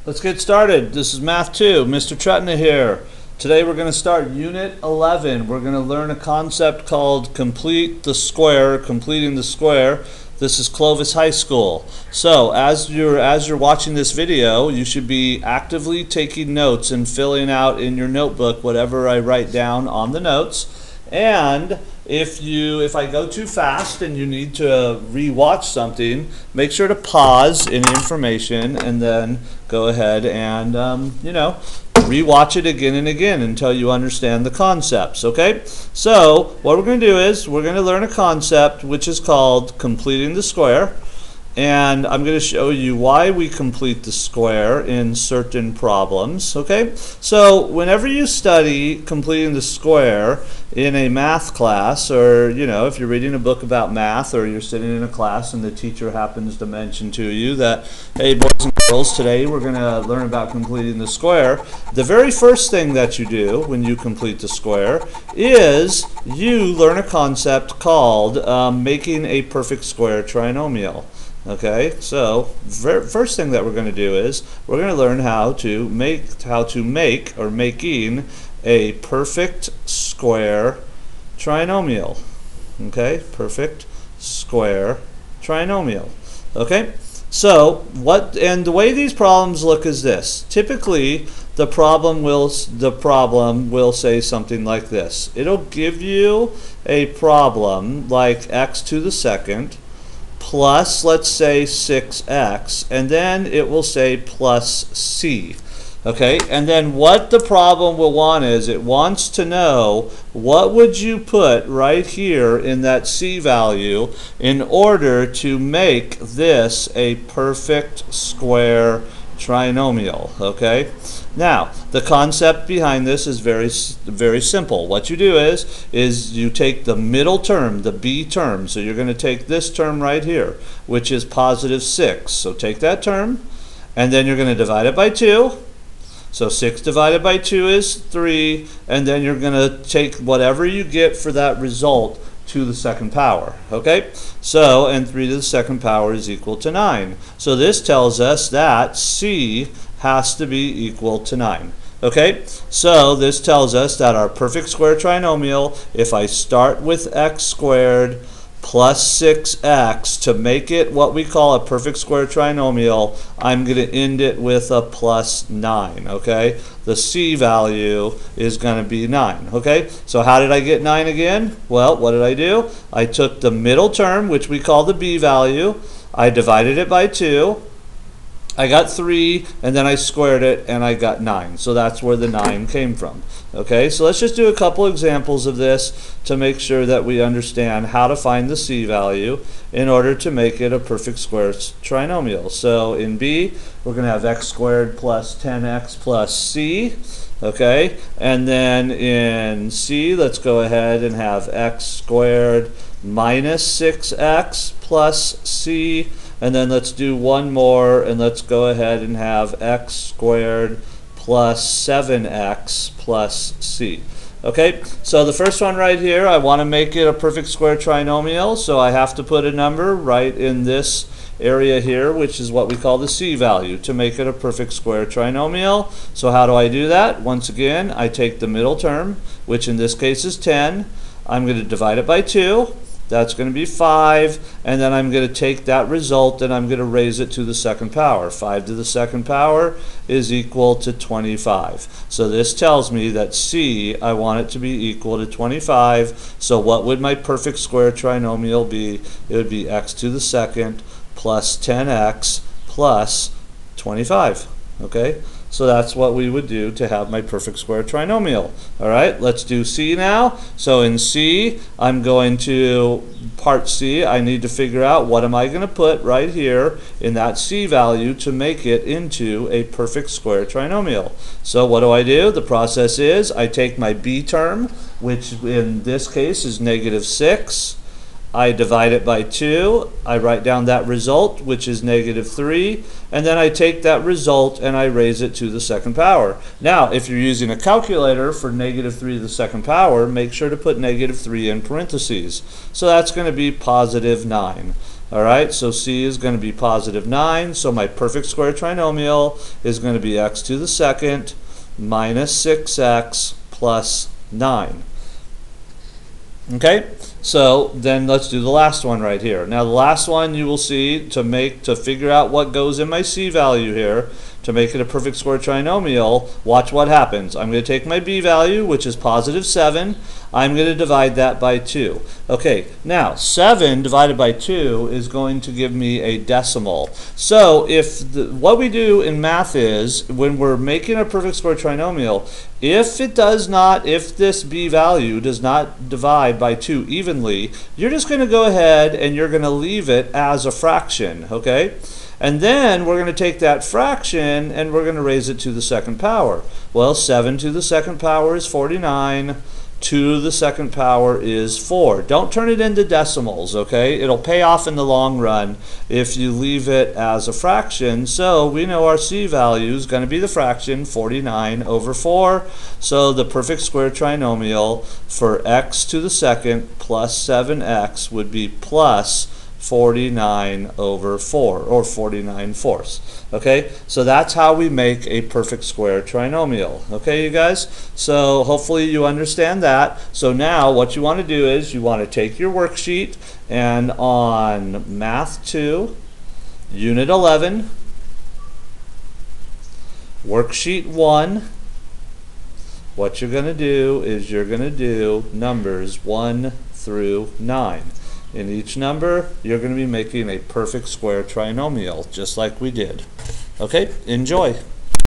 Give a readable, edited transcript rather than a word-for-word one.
Let's get started. This is Math 2, Mr. Trutna here. Today we're going to start Unit 11. We're going to learn a concept called completing the square. This is Clovis High School. So as you're watching this video, you should be actively taking notes and filling out in your notebook whatever I write down on the notes. And if I go too fast and you need to re-watch something, make sure to pause any information and then go ahead and re-watch it again and again until you understand the concepts. Okay? So what we're going to do is we're going to learn a concept which is called completing the square. And I'm going to show you why we complete the square in certain problems. Okay, so whenever you study completing the square in a math class, or if you're reading a book about math, or you're sitting in a class and the teacher happens to mention to you that, hey boys and girls, today we're going to learn about completing the square, the very first thing that you do when you complete the square is you learn a concept called making a perfect square trinomial. Okay, so first thing that we're going to do is we're going to learn making a perfect square trinomial. Okay, perfect square trinomial. Okay, so the way these problems look is this. Typically, the problem will say something like this. It'll give you a problem like x to the second plus, let's say, 6x, and then it will say plus c. Okay, and then what the problem will want is it wants to know what would you put right here in that c value in order to make this a perfect square trinomial. Okay, now the concept behind this is very simple. What you do is you take the middle term, the b term. So you're going to take this term right here, which is positive 6. So take that term, and then you're going to divide it by 2. So 6 divided by 2 is 3, and then you're going to take whatever you get for that result to the second power. Okay, so and 3 to the second power is equal to 9. So this tells us that c has to be equal to 9. Okay, so this tells us that our perfect square trinomial, if I start with x squared plus 6x to make it what we call a perfect square trinomial, I'm going to end it with a plus 9. Okay, the c value is going to be 9. Okay, so how did I get 9 again? Well, what did I do? I took the middle term, which we call the b value, I divided it by 2, I got 3, and then I squared it, and I got 9. So that's where the 9 came from. Okay, so let's just do a couple examples of this to make sure that we understand how to find the c value in order to make it a perfect square trinomial. So in b, we're going to have x squared plus 10x plus c. Okay, and then in c, let's go ahead and have x squared minus 6x plus c. And then let's do one more, and let's go ahead and have x squared plus 7x plus c. Okay, so the first one right here, I want to make it a perfect square trinomial, so I have to put a number right in this area here, which is what we call the c value, to make it a perfect square trinomial. So how do I do that? Once again, I take the middle term, which in this case is 10. I'm going to divide it by 2. That's going to be 5, and then I'm going to take that result and I'm going to raise it to the second power. 5 to the second power is equal to 25. So this tells me that c, I want it to be equal to 25. So what would my perfect square trinomial be? It would be x to the second plus 10x plus 25. Okay? So that's what we would do to have my perfect square trinomial. All right, let's do C now. So in C, I'm going to, part C, I need to figure out what am I going to put right here in that C value to make it into a perfect square trinomial. So what do? The process is I take my B term, which in this case is negative 6. I divide it by 2, I write down that result, which is negative 3, and then I take that result and I raise it to the second power. Now, if you're using a calculator for negative 3 to the second power, make sure to put negative 3 in parentheses. So that's going to be positive 9. All right, so c is going to be positive 9. So my perfect square trinomial is going to be x to the second minus 6x plus 9. Okay, so then let's do the last one right here. Now the last one you will see to figure out what goes in my c value here, to make it a perfect square trinomial, watch what happens. I'm going to take my b value, which is positive 7. I'm going to divide that by 2. Okay, now 7 divided by 2 is going to give me a decimal. So what we do in math is, when we're making a perfect square trinomial, if this b value does not divide by 2 evenly, you're just going to go ahead and you're going to leave it as a fraction, okay? And then we're going to take that fraction and we're going to raise it to the second power. Well, 7 to the second power is 49. 2 to the second power is 4. Don't turn it into decimals, okay? It'll pay off in the long run if you leave it as a fraction. So we know our c value is going to be the fraction 49 over 4. So the perfect square trinomial for x to the second plus 7x would be plus 49 over 4, or 49 fourths. Okay, so that's how we make a perfect square trinomial. Okay, you guys? So hopefully you understand that. So now what you want to do is you want to take your worksheet, and on Math 2, Unit 11, Worksheet 1, what you're going to do is you're going to do numbers 1 through 9. In each number, you're going to be making a perfect square trinomial, just like we did. Okay, enjoy.